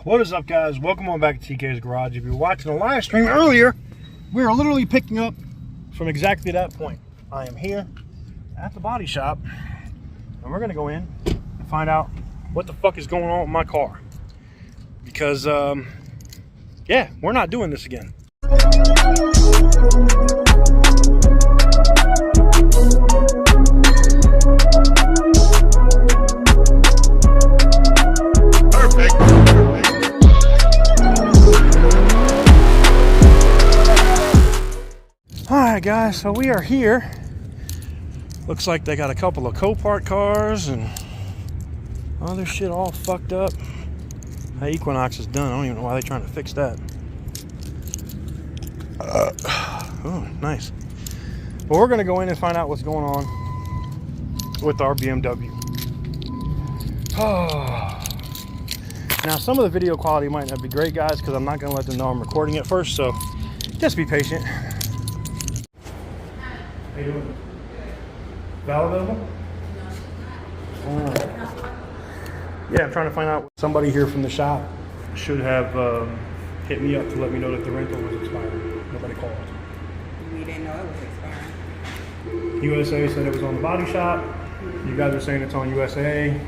What is up, guys? Welcome on back to TK's Garage. If you were watching the live stream earlier, we are literally picking up from exactly that point. I am here at the body shop, and we're gonna go in and find out what the fuck is going on with my car. Because, yeah, we're not doing this again. Alright guys, so we are here. Looks like they got a couple of COPART cars and other shit all fucked up. That Equinox is done. I don't even know why they're trying to fix that. Oh, nice. But we're gonna go in and find out what's going on with our BMW. Now some of the video quality might not be great, guys, because I'm not gonna let them know I'm recording it first, so just be patient. How you doing? Val available? No. Yeah, I'm trying to find out. Somebody here from the shop should have hit me up to let me know that the rental was expiring. Nobody called. We didn't know it was expiring. USA said it was on the body shop. You guys are saying it's on USA.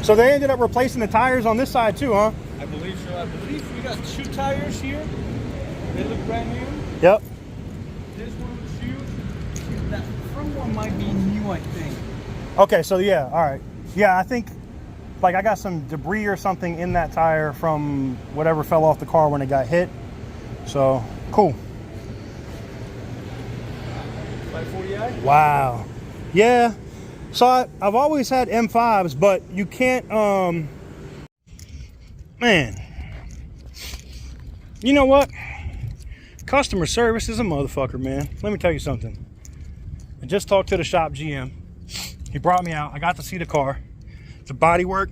So they ended up replacing the tires on this side too, huh? I believe so. I believe we got 2 tires here. They look brand new. Yep. This one was used. That front one might be new, I think. Okay, so yeah, all right. Yeah, I think like I got some debris or something in that tire from whatever fell off the car when it got hit. So, cool. 540i? Wow. Yeah. So I've always had M5s, but you can't, man, you know what? Customer service is a motherfucker, man. Let me tell you something. I just talked to the shop GM. He brought me out. I got to see the car. The bodywork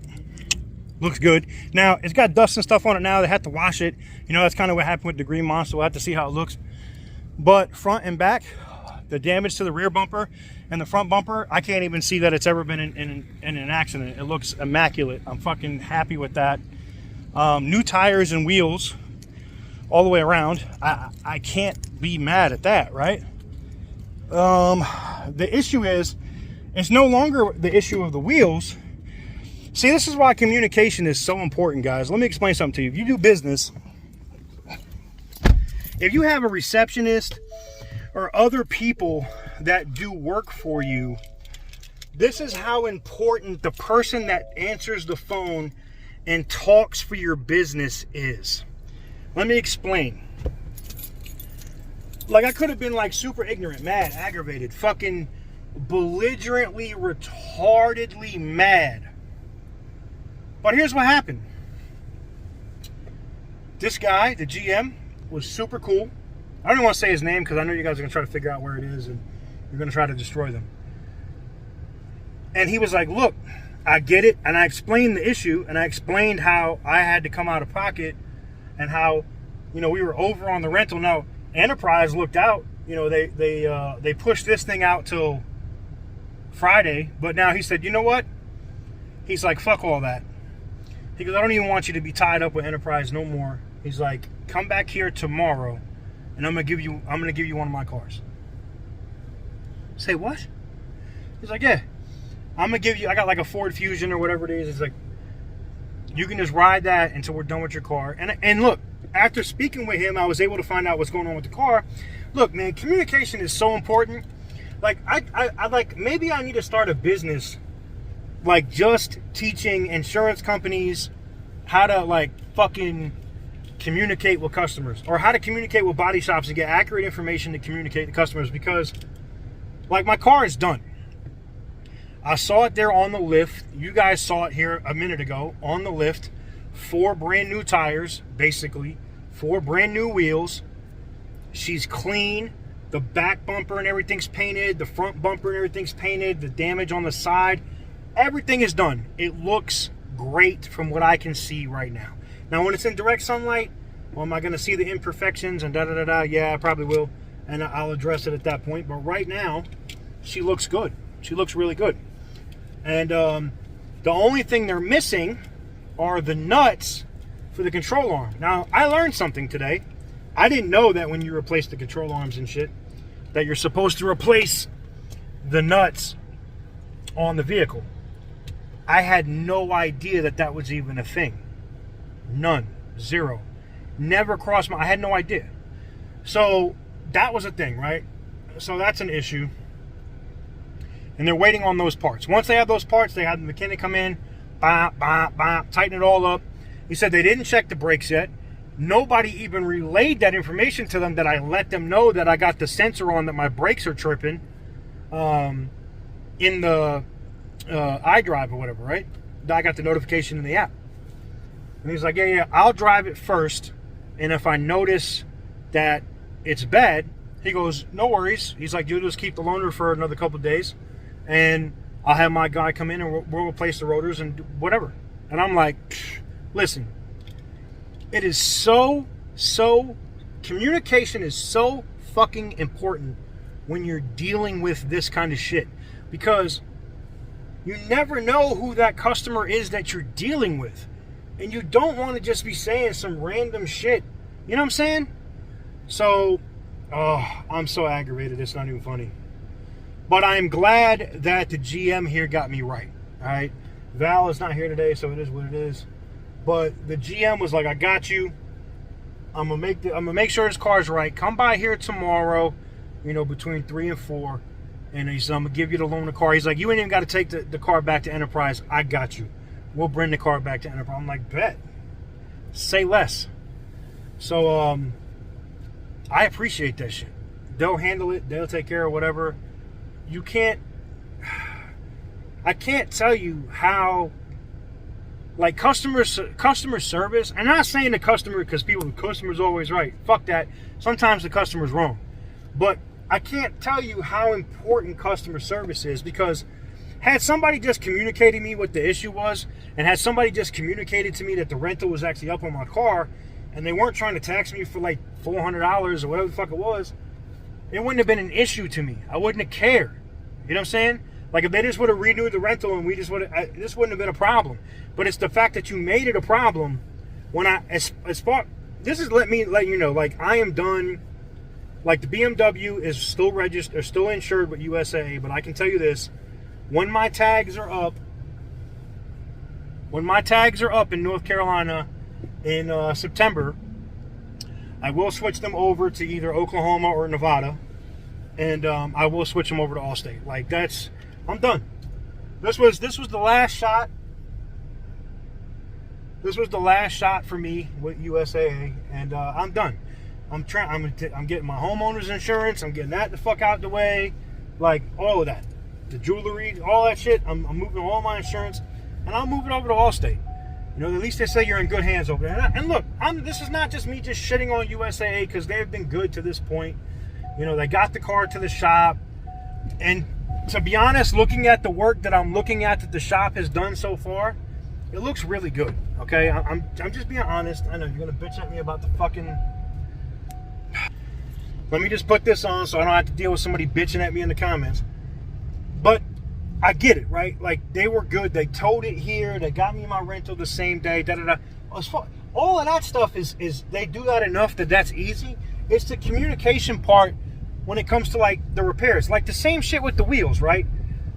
looks good. Now, it's got dust and stuff on it now. They had to wash it. You know, that's kind of what happened with the Green Monster. We'll have to see how it looks. But front and back, the damage to the rear bumper and the front bumper, I can't even see that it's ever been in an accident. It looks immaculate. I'm fucking happy with that. New tires and wheels all the way around. I can't be mad at that, right? The issue is, it's no longer the issue of the wheels. See, this is why communication is so important, guys. Let me explain something to you. If you do business, if you have a receptionist or other people that do work for you, this is how important the person that answers the phone and talks for your business is. Let me explain. Like, I could have been like super ignorant, mad, aggravated, fucking belligerently, retardedly mad. But here's what happened. This guy, the GM, was super cool. I don't even want to say his name because I know you guys are going to try to figure out where it is and you're going to try to destroy them. And he was like, look, I get it. And I explained the issue and I explained how I had to come out of pocket and how, you know, we were over on the rental. Now, Enterprise looked out, you know, they pushed this thing out till Friday. But now he said, you know what? He's like, fuck all that. He goes, I don't even want you to be tied up with Enterprise no more. He's like, come back here tomorrow and I'm gonna give you one of my cars. Say what? He's like, yeah, I'm gonna give you, I got like a Ford Fusion or whatever it is. He's like, You can just ride that until we're done with your car. And look, after speaking with him, I was able to find out what's going on with the car. Look, man, communication is so important. Like, I like, maybe I need to start a business, like, just teaching insurance companies how to, like, fucking communicate with customers, or how to communicate with body shops and get accurate information to communicate to customers. Because, like, my car is done. I saw it there on the lift. You guys saw it here a minute ago on the lift. 4 brand new tires, basically. 4 brand new wheels. She's clean. The back bumper and everything's painted. The front bumper and everything's painted. The damage on the side. Everything is done. It looks great from what I can see right now. Now, when it's in direct sunlight, well, am I going to see the imperfections and da-da-da-da? Yeah, I probably will. And I'll address it at that point. But right now, she looks good. She looks really good. And the only thing they're missing are the nuts for the control arm. Now, I learned something today. I didn't know that when you replace the control arms and shit, that you're supposed to replace the nuts on the vehicle. I had no idea that that was even a thing. None. Zero. Never crossed I had no idea. So, that was a thing, right? So, that's an issue. And they're waiting on those parts. Once they have those parts, they have the mechanic come in, tighten it all up. He said they didn't check the brakes yet. Nobody even relayed that information to them, that I let them know that I got the sensor on, that my brakes are tripping in the iDrive or whatever, right? I got the notification in the app. And he's like, yeah, I'll drive it first. And if I notice that it's bad, he goes, no worries. He's like, you'll just keep the loaner for another couple of days. And I'll have my guy come in and we'll replace the rotors and whatever. And I'm like, listen, it is so, communication is so fucking important when you're dealing with this kind of shit. Because you never know who that customer is that you're dealing with. And you don't want to just be saying some random shit. You know what I'm saying? So, I'm so aggravated, it's not even funny. But I'm glad that the GM here got me right. Alright? Val is not here today, so it is what it is. But the GM was like, I got you. I'm gonna make sure his car's right. Come by here tomorrow, you know, between 3 and 4. And he said, I'm gonna give you the loaner car. He's like, you ain't even got to take the car back to Enterprise. I got you. We'll bring the car back to Enterprise. I'm like, bet. Say less. So, I appreciate that shit. They'll handle it. They'll take care of whatever. You can't... I can't tell you how... Like, customer service... I'm not saying the customer, because the customer's always right. Fuck that. Sometimes the customer's wrong. But I can't tell you how important customer service is, because had somebody just communicated me what the issue was, and had somebody just communicated to me that the rental was actually up on my car, and they weren't trying to tax me for like $400 or whatever the fuck it was, it wouldn't have been an issue to me. I wouldn't have cared. You know what I'm saying? Like, if they just would have renewed the rental and we just would have, this wouldn't have been a problem. But it's the fact that you made it a problem when as far, this is let you know, like, I am done. Like, the BMW is still registered, or still insured with USA, but I can tell you this, when my tags are up in North Carolina in September, I will switch them over to either Oklahoma or Nevada, and I will switch them over to Allstate. Like, I'm done. This was the last shot. This was the last shot for me with USAA, and I'm done. I'm getting my homeowner's insurance. I'm getting that the fuck out the way, like all of that, the jewelry, all that shit. I'm moving all my insurance, and I'll move it over to Allstate. You know, at least they say you're in good hands over there. And look, this is not just me just shitting on USAA, because they've been good to this point. You know, they got the car to the shop, and to be honest, looking at the work that I'm looking at that the shop has done so far, it looks really good. Okay, I'm just being honest. I know you're gonna bitch at me about the fucking. Let me just put this on so I don't have to deal with somebody bitching at me in the comments. But I get it, right? Like, they were good. They towed it here. They got me my rental the same day. All of that stuff is they do that enough that that's easy. It's the communication part when it comes to, like, the repairs. Like the same shit with the wheels, right?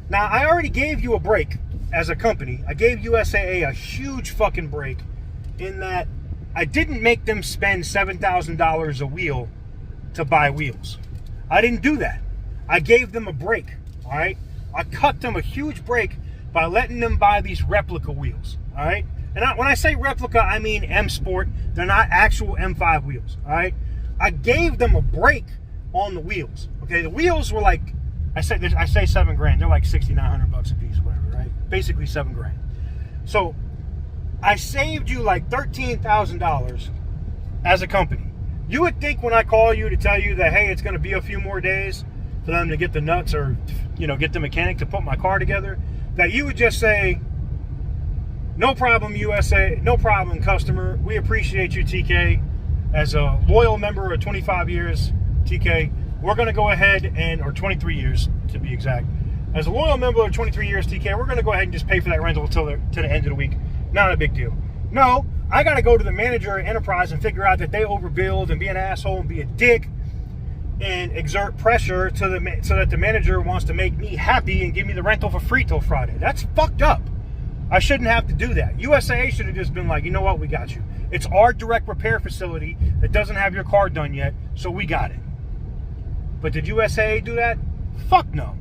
Now, I already gave you a break. as a company, I gave USAA a huge fucking break in that I didn't make them spend $7,000 a wheel to buy wheels. I didn't do that. I gave them a break, all right? I cut them a huge break by letting them buy these replica wheels, all right? And when I say replica, I mean M Sport. They're not actual M5 wheels, all right? I gave them a break on the wheels, okay? The wheels were like, I say $7 grand. They're like $6,900 a piece, whatever, right? Basically $7 grand. So I saved you like $13,000 as a company. You would think when I call you to tell you that, hey, it's going to be a few more days for them to get the nuts or, you know, get the mechanic to put my car together, that you would just say, no problem, USA, no problem, customer. We appreciate you, TK. As a loyal member of 25 years, TK, we're going to go ahead and, or 23 years to be exact. As a loyal member of 23 years, TK, we're going to go ahead and just pay for that rental till the end of the week. Not a big deal. No, I got to go to the manager at Enterprise and figure out that they overbilled and be an asshole and be a dick and exert pressure so that the manager wants to make me happy and give me the rental for free till Friday. That's fucked up. I shouldn't have to do that. USAA should have just been like, you know what, we got you. It's our direct repair facility that doesn't have your car done yet, so we got it. But did USAA do that? Fuck no.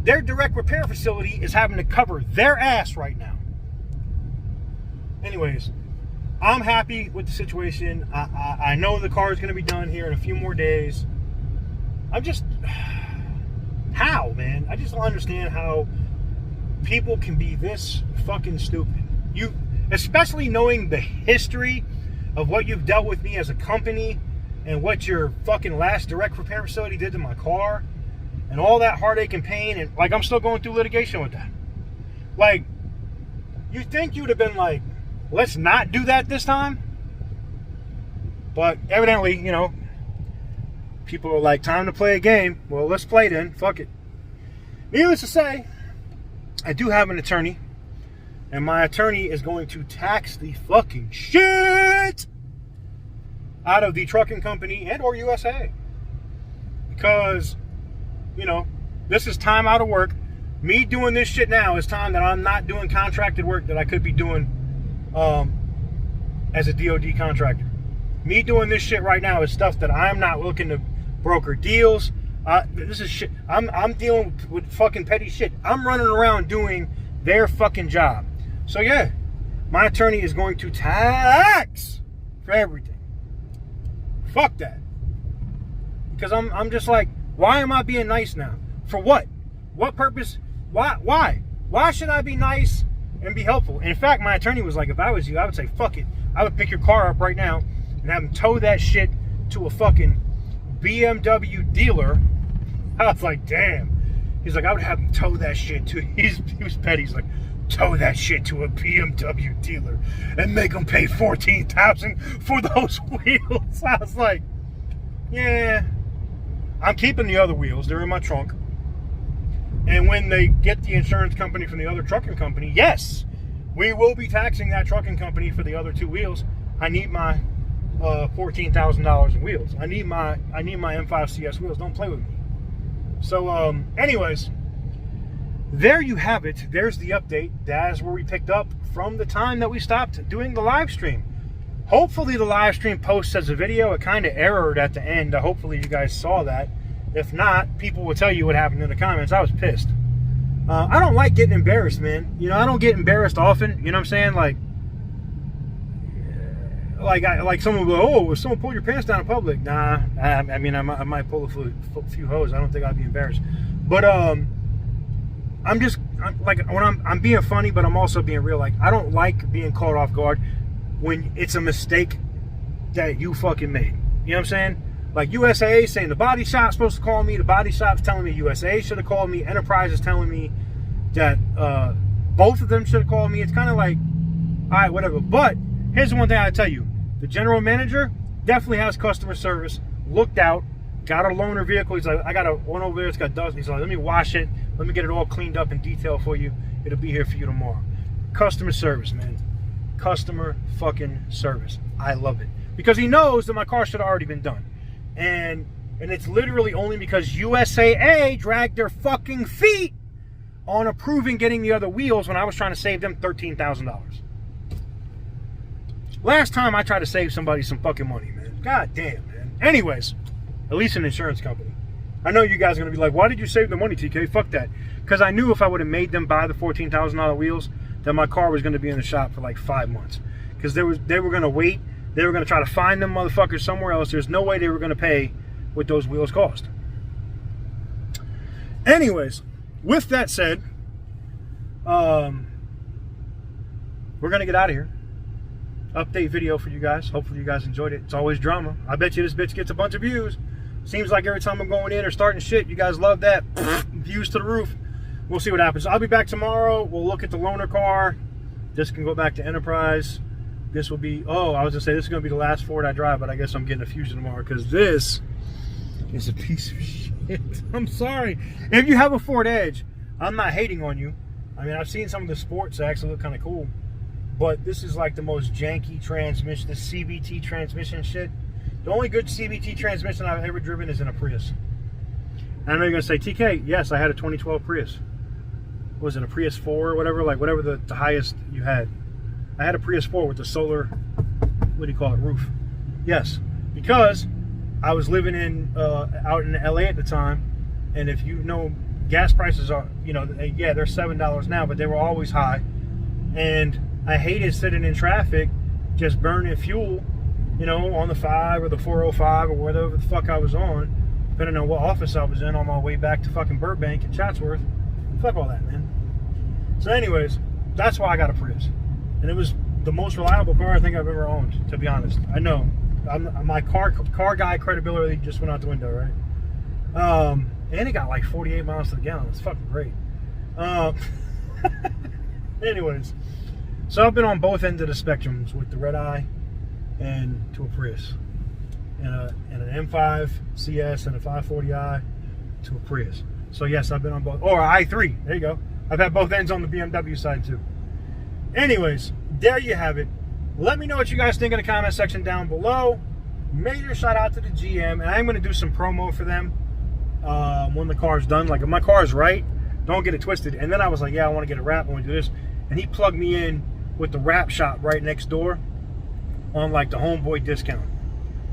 Their direct repair facility is having to cover their ass right now. Anyways, I'm happy with the situation. I know the car is going to be done here in a few more days. I'm just... How, man? I just don't understand how people can be this fucking stupid. You, especially knowing the history of what you've dealt with me as a company and what your fucking last direct repair facility did to my car and all that heartache and pain, and like I'm still going through litigation with that. Like, you think you'd have been like, let's not do that this time? But evidently, you know, people are like, time to play a game. Well, let's play then. Fuck it. Needless to say, I do have an attorney, and my attorney is going to tax the fucking shit out of the trucking company and or USA. Because, you know, this is time out of work. Me doing this shit now is time that I'm not doing contracted work that I could be doing as a DOD contractor. Me doing this shit right now is stuff that I'm not looking to broker deals. This is shit. I'm dealing with fucking petty shit. I'm running around doing their fucking job. So yeah, my attorney is going to tax for everything. Fuck that. Because I'm just like, why am I being nice now? For what? What purpose? Why? Why should I be nice and be helpful? And in fact, my attorney was like, if I was you, I would say, fuck it. I would pick your car up right now and have him tow that shit to a fucking BMW dealer. I was like, damn. He's like, I would have him tow that shit to, he was petty. He's like, tow that shit to a BMW dealer and make them pay $14,000 for those wheels. I was like, yeah, I'm keeping the other wheels. They're in my trunk. And when they get the insurance company from the other trucking company, yes, we will be taxing that trucking company for the other two wheels. I need my $14,000 in wheels. I need my M5 CS wheels. Don't play with me. So, anyways, there you have it. There's the update. That is where we picked up from the time that we stopped doing the live stream. Hopefully the live stream posts as a video. It kind of errored at the end. Hopefully you guys saw that. If not, people will tell you what happened in the comments. I was pissed. I don't like getting embarrassed, man. You know, I don't get embarrassed often. You know what I'm saying? Like someone will go, oh, if someone pulled your pants down in public. Nah, I mean, I might pull a few hose. I don't think I'd be embarrassed. But I'm being funny, but I'm also being real. Like, I don't like being caught off guard when it's a mistake that you fucking made. You know what I'm saying? Like USAA saying the body shop's supposed to call me. The body shop's telling me USAA should have called me. Enterprise is telling me that both of them should have called me. It's kind of like, all right, whatever. But here's the one thing I tell you. The general manager definitely has customer service. Looked out. Got a loaner vehicle. He's like, I got one over there. It's got dust. He's like, let me wash it. Let me get it all cleaned up in detail for you. It'll be here for you tomorrow. Customer service, man. Customer fucking service. I love it. Because he knows that my car should have already been done. And it's literally only because USAA dragged their fucking feet on approving getting the other wheels when I was trying to save them $13,000. Last time I tried to save somebody some fucking money, man. God damn, man. Anyways, at least an insurance company. I know you guys are going to be like, why did you save the money, TK? Fuck that. Because I knew if I would have made them buy the $14,000 wheels, then my car was going to be in the shop for like 5 months. Because they were going to wait. They were going to try to find them motherfuckers somewhere else. There's no way they were going to pay what those wheels cost. Anyways, with that said, we're going to get out of here. Update video for you guys. Hopefully you guys enjoyed it. It's always drama. I bet you this bitch gets a bunch of views. Seems like every time I'm going in or starting shit, you guys love that. Views to the roof. We'll see what happens. I'll be back tomorrow. We'll look at the loaner car. This can go back to Enterprise. This will be, oh, I was going to say this is going to be the last Ford I drive, but I guess I'm getting a Fusion tomorrow because this is a piece of shit. I'm sorry. If you have a Ford Edge, I'm not hating on you. I mean, I've seen some of the sports that actually look kind of cool. But this is like the most janky transmission, the CVT transmission shit. The only good CVT transmission I've ever driven is in a Prius. And I know you're going to say, TK, yes, I had a 2012 Prius. Was it a Prius 4 or whatever? Like whatever the highest you had. I had a Prius 4 with the solar, what do you call it, roof. Yes, because I was living in out in LA at the time. And if you know, gas prices are, you know, yeah, they're $7 now, but they were always high. And I hated sitting in traffic, just burning fuel, you know, on the 5 or the 405 or whatever the fuck I was on, depending on what office I was in on my way back to fucking Burbank and Chatsworth. Fuck all that, man. So anyways, that's why I got a Prius. And it was the most reliable car I think I've ever owned, to be honest. I know. My car guy credibility just went out the window, right? And it got like 48 miles to the gallon. It's fucking great. Anyways. So I've been on both ends of the spectrums with the red eye and to a Prius. And an M5 CS and a 540i to a Prius. So yes, I've been on both. Or i3, there you go. I've had both ends on the BMW side too. Anyways, there you have it. Let me know what you guys think in the comment section down below. Major shout out to the GM. And I'm going to do some promo for them when the car's done. Like if my car is right, don't get it twisted. And then I was like, yeah, I want to get a wrap. I want to do this. And he plugged me in with the wrap shop right next door on like the homeboy discount.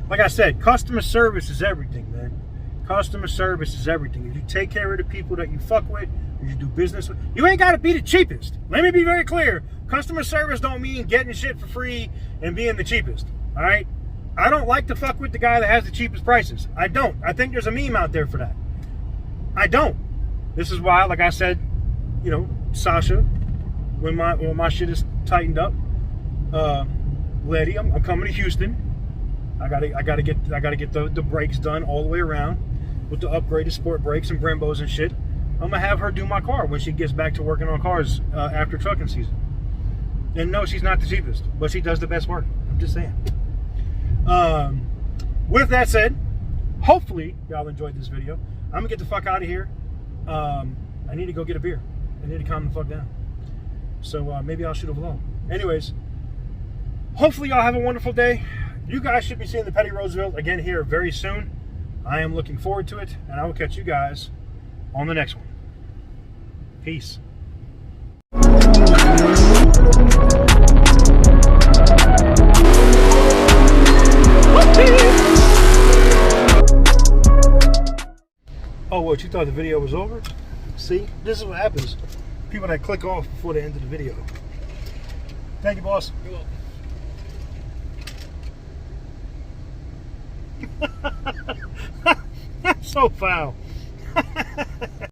Like I said, customer service is everything, man. Customer service is everything. If you take care of the people that you fuck with, if you do business with, you ain't got to be the cheapest. Let me be very clear. Customer service don't mean getting shit for free and being the cheapest. All right? I don't like to fuck with the guy that has the cheapest prices. I don't. I think there's a meme out there for that. I don't. This is why, like I said, you know, Sasha, when my shit is tightened up, Letty, I'm coming to Houston. I gotta get the brakes done all the way around with the upgraded sport brakes and Brembos and shit. I'm gonna have her do my car when she gets back to working on cars after trucking season. And no, she's not the cheapest, but she does the best work. I'm just saying. With that said, hopefully y'all enjoyed this video. I'm gonna get the fuck out of here. I need to go get a beer. I need to calm the fuck down. So maybe I'll shoot a vlog. Anyways, hopefully y'all have a wonderful day. You guys should be seeing the Petty Roosevelt again here very soon. I am looking forward to it, and I will catch you guys on the next one. Peace. Oh, what, you thought the video was over? See, this is what happens. People that click off before the end of the video. Thank you, boss. You're welcome. That's so foul.